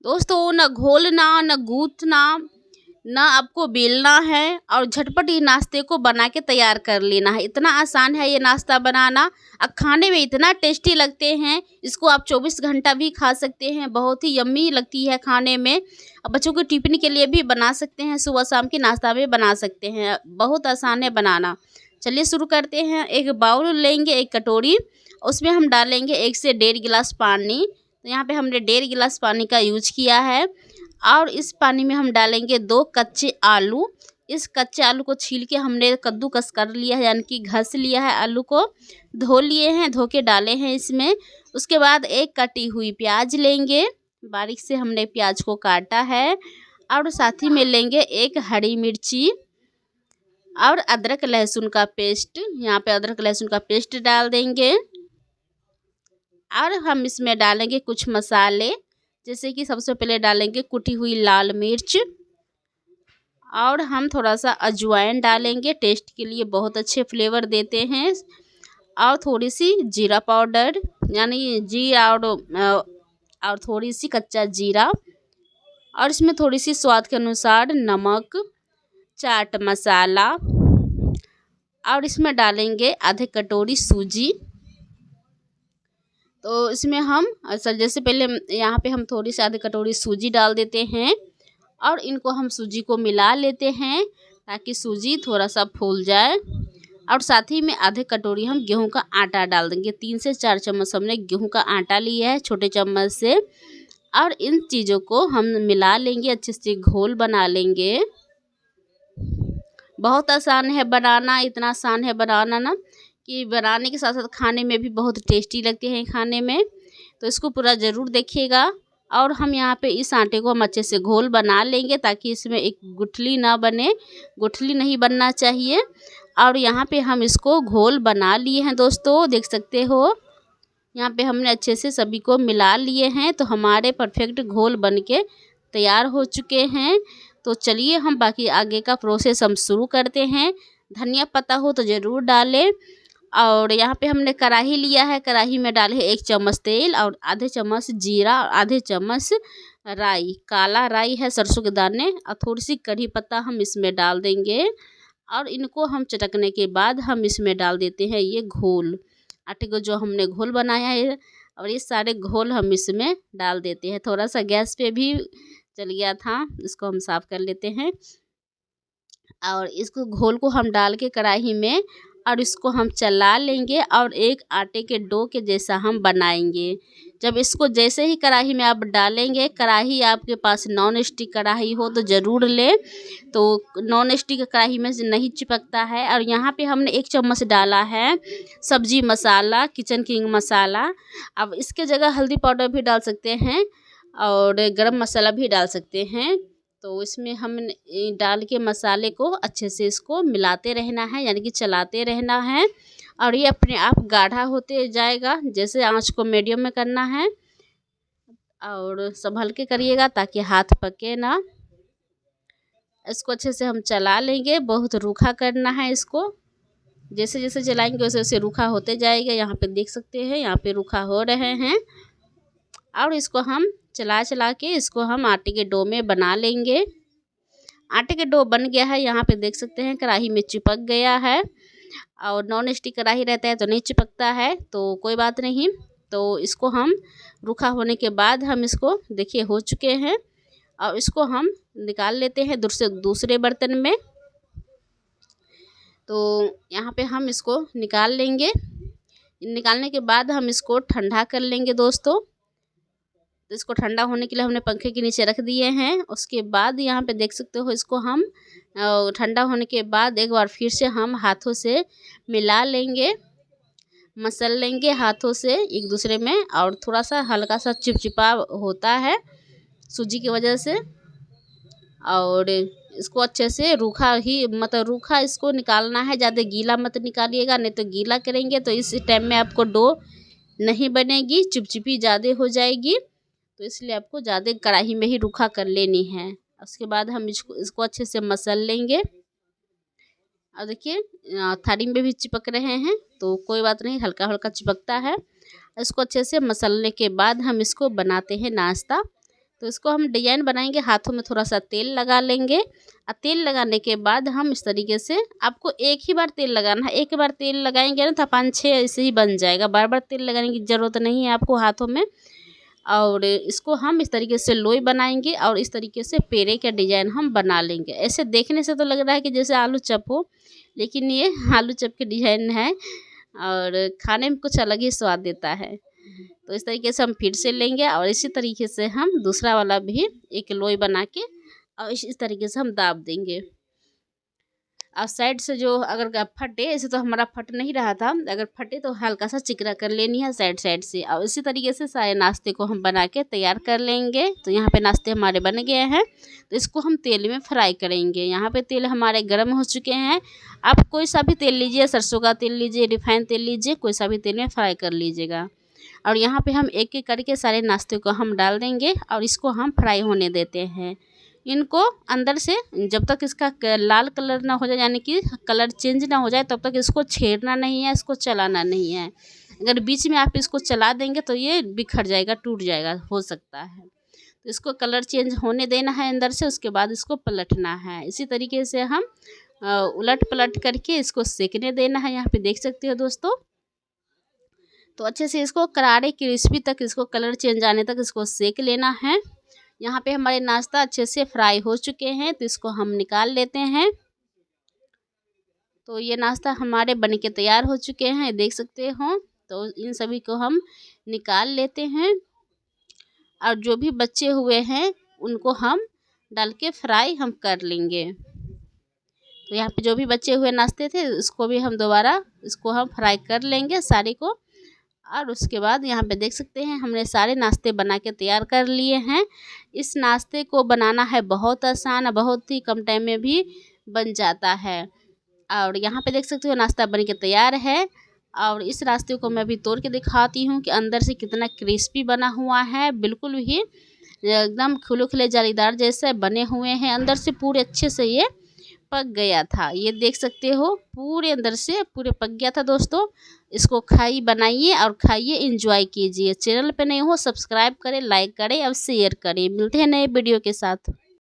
दोस्तों न घोलना न गूँथना न आपको बेलना है और झटपट ये नाश्ते को बना के तैयार कर लेना है। इतना आसान है ये नाश्ता बनाना और खाने में इतना टेस्टी लगते हैं। इसको आप 24 घंटा भी खा सकते हैं, बहुत ही यम्मी लगती है खाने में। और बच्चों के टिफ़िन के लिए भी बना सकते हैं, सुबह शाम की नाश्ता में बना सकते हैं, बहुत आसान है बनाना। चलिए शुरू करते हैं। एक बाउल लेंगे, एक कटोरी, उसमें हम डालेंगे 1 से 1.5 गिलास पानी। तो यहाँ पे हमने 1.5 गिलास पानी का यूज किया है। और इस पानी में हम डालेंगे 2 कच्चे आलू। इस कच्चे आलू को छील के हमने कद्दूकस कर लिया है, यानी कि घस लिया है। आलू को धो लिए हैं, धो के डाले हैं इसमें। उसके बाद एक कटी हुई प्याज लेंगे, बारीक से हमने प्याज को काटा है। और साथ ही में लेंगे एक हरी मिर्ची और अदरक लहसुन का पेस्ट। यहाँ पे अदरक लहसुन का पेस्ट डाल देंगे। और हम इसमें डालेंगे कुछ मसाले, जैसे कि सबसे पहले डालेंगे कुटी हुई लाल मिर्च, और हम थोड़ा सा अजवाइन डालेंगे, टेस्ट के लिए बहुत अच्छे फ्लेवर देते हैं। और थोड़ी सी जीरा पाउडर, यानी जीरा और थोड़ी सी कच्चा जीरा। और इसमें थोड़ी सी स्वाद के अनुसार नमक, चाट मसाला। और इसमें डालेंगे आधे कटोरी सूजी। तो इसमें हम जैसे पहले यहाँ पे हम थोड़ी सी आधी कटोरी सूजी डाल देते हैं। और इनको हम सूजी को मिला लेते हैं ताकि सूजी थोड़ा सा फूल जाए। और साथ ही में आधे कटोरी हम गेहूं का आटा डाल देंगे। 3 से 4 चम्मच हमने गेहूं का आटा लिया है, छोटे चम्मच से। और इन चीज़ों को हम मिला लेंगे, अच्छे से घोल बना लेंगे। बहुत आसान है बनाना, इतना आसान है बनाना ना कि बनाने के साथ साथ खाने में भी बहुत टेस्टी लगते हैं खाने में। तो इसको पूरा ज़रूर देखिएगा। और हम यहाँ पे इस आटे को हम अच्छे से घोल बना लेंगे ताकि इसमें एक गुठली ना बने, गुठली नहीं बनना चाहिए। और यहाँ पे हम इसको घोल बना लिए हैं दोस्तों, देख सकते हो। यहाँ पे हमने अच्छे से सभी को मिला लिए हैं, तो हमारे परफेक्ट घोल बन के तैयार हो चुके हैं। तो चलिए हम बाकी आगे का प्रोसेस हम शुरू करते हैं। धनिया पत्ता हो तो ज़रूर डालें। और यहाँ पे हमने कढ़ाई लिया है, कढ़ाई में डाले हैं 1 चम्मच तेल और आधे चम्मच जीरा और आधे चम्मच राई, काला राई है, सरसों के दाने, और थोड़ी सी कढ़ी पत्ता हम इसमें डाल देंगे। और इनको हम चटकने के बाद हम इसमें डाल देते हैं ये घोल, आटे को जो हमने घोल बनाया है। और ये सारे घोल हम इसमें डाल देते हैं। थोड़ा सा गैस पे भी चल गया था, इसको हम साफ़ कर लेते हैं। और इसको घोल को हम डाल के कढ़ाई में, और इसको हम चला लेंगे और एक आटे के डो के जैसा हम बनाएंगे। जब इसको जैसे ही कढ़ाई में आप डालेंगे, कढ़ाई आपके पास नॉन स्टिक कढ़ाई हो तो ज़रूर ले, तो नॉन स्टिक कढ़ाई में से नहीं चिपकता है। और यहाँ पे हमने 1 चम्मच डाला है सब्जी मसाला, किचन किंग मसाला। अब इसके जगह हल्दी पाउडर भी डाल सकते हैं और गरम मसाला भी डाल सकते हैं। तो इसमें हम डाल के मसाले को अच्छे से इसको मिलाते रहना है, यानी कि चलाते रहना है। और ये अपने आप गाढ़ा होते जाएगा, जैसे आंच को मीडियम में करना है। और संभल के करिएगा ताकि हाथ पके ना। इसको अच्छे से हम चला लेंगे, बहुत रूखा करना है इसको। जैसे जैसे चलाएंगे वैसे वैसे रूखा होते जाएगा। यहाँ पे देख सकते हैं, यहाँ पे रूखा हो रहे हैं। और इसको हम चला चला के इसको हम आटे के डो में बना लेंगे। आटे के डो बन गया है, यहाँ पे देख सकते हैं कढ़ाई में चिपक गया है। और नॉन स्टिक कढ़ाई रहता है तो नहीं चिपकता है, तो कोई बात नहीं। तो इसको हम रूखा होने के बाद हम इसको देखिए हो चुके हैं। और इसको हम निकाल लेते हैं दूसरे बर्तन में। तो यहाँ पे हम इसको निकाल लेंगे। निकालने के बाद हम इसको ठंडा कर लेंगे दोस्तों। तो इसको ठंडा होने के लिए हमने पंखे के नीचे रख दिए हैं। उसके बाद यहाँ पे देख सकते हो, इसको हम ठंडा होने के बाद एक बार फिर से हम हाथों से मिला लेंगे, मसल लेंगे हाथों से एक दूसरे में। और थोड़ा सा हल्का सा चिपचिपा होता है सूजी की वजह से। और इसको अच्छे से रूखा ही, मतलब रूखा इसको निकालना है, ज़्यादा गीला मत निकालिएगा, नहीं तो गीला करेंगे तो इस टाइम में आपको डो नहीं बनेगी, चिपचिपी ज़्यादा हो जाएगी। तो इसलिए आपको ज़्यादा कढ़ाई में ही रूखा कर लेनी है। उसके बाद हम इसको अच्छे से मसल लेंगे। और देखिए थाली में भी चिपक रहे हैं, तो कोई बात नहीं, हल्का हल्का चिपकता है। इसको अच्छे से मसलने के बाद हम इसको बनाते हैं नाश्ता। तो इसको हम डिजाइन बनाएंगे, हाथों में थोड़ा सा तेल लगा लेंगे। और तेल लगाने के बाद हम इस तरीके से, आपको एक ही बार तेल लगाना है, एक बार तेल लगाएंगे ना तो 5-6 ऐसे ही बन जाएगा, बार बार तेल लगाने की ज़रूरत नहीं है आपको हाथों में। और इसको हम इस तरीके से लोई बनाएंगे और इस तरीके से पेड़े का डिजाइन हम बना लेंगे। ऐसे देखने से तो लग रहा है कि जैसे आलू चप हो, लेकिन ये आलू चप के डिजाइन है और खाने में कुछ अलग ही स्वाद देता है। तो इस तरीके से हम फिर से लेंगे और इसी तरीके से हम दूसरा वाला भी एक लोई बना के और इस तरीके से हम दाब देंगे। और साइड से जो अगर फटे, ऐसे तो हमारा फट नहीं रहा था, अगर फटे तो हल्का सा चिकरा कर लेनी है साइड साइड से। और इसी तरीके से सारे नाश्ते को हम बना के तैयार कर लेंगे। तो यहाँ पे नाश्ते हमारे बन गए हैं, तो इसको हम तेल में फ्राई करेंगे। यहाँ पे तेल हमारे गर्म हो चुके हैं। आप कोई सा भी तेल लीजिए, सरसों का तेल लीजिए, रिफाइंड तेल लीजिए, कोई सा भी तेल में फ्राई कर लीजिएगा। और यहाँ पे हम एक एक करके सारे नाश्ते को हम डाल देंगे और इसको हम फ्राई होने देते हैं। इनको अंदर से जब तक इसका लाल कलर ना हो जाए, यानी कि कलर चेंज ना हो जाए, तब तक इसको छेड़ना नहीं है, इसको चलाना नहीं है। अगर बीच में आप इसको चला देंगे तो ये बिखर जाएगा, टूट जाएगा, हो सकता है। तो इसको कलर चेंज होने देना है अंदर से, उसके बाद इसको पलटना है। इसी तरीके से हम उलट पलट करके इसको सेकने देना है। यहाँ पे देख सकते हो दोस्तों। तो अच्छे से इसको करारे क्रिस्पी तक, इसको कलर चेंज आने तक इसको सेक लेना है। यहाँ पे हमारे नाश्ता अच्छे से फ्राई हो चुके हैं, तो इसको हम निकाल लेते हैं। तो ये नाश्ता हमारे बन के तैयार हो चुके हैं, देख सकते हो। तो इन सभी को हम निकाल लेते हैं और जो भी बचे हुए हैं उनको हम डाल के फ्राई हम कर लेंगे। तो यहाँ पे जो भी बचे हुए नाश्ते थे उसको भी हम दोबारा इसको हम फ्राई कर लेंगे सारे को। और उसके बाद यहाँ पे देख सकते हैं हमने सारे नाश्ते बना के तैयार कर लिए हैं। इस नाश्ते को बनाना है बहुत आसान, बहुत ही कम टाइम में भी बन जाता है। और यहाँ पे देख सकते हो नाश्ता बन के तैयार है। और इस नाश्ते को मैं अभी तोड़ के दिखाती हूँ कि अंदर से कितना क्रिस्पी बना हुआ है, बिल्कुल ही एकदम खुले जालीदार जैसे बने हुए हैं। अंदर से पूरे अच्छे से ये पक गया था, ये देख सकते हो, पूरे अंदर से पूरे पक गया था दोस्तों। इसको बनाइए और खाइए, एंजॉय कीजिए। चैनल पे नए हो सब्सक्राइब करें, लाइक करें और शेयर करें। मिलते हैं नए वीडियो के साथ।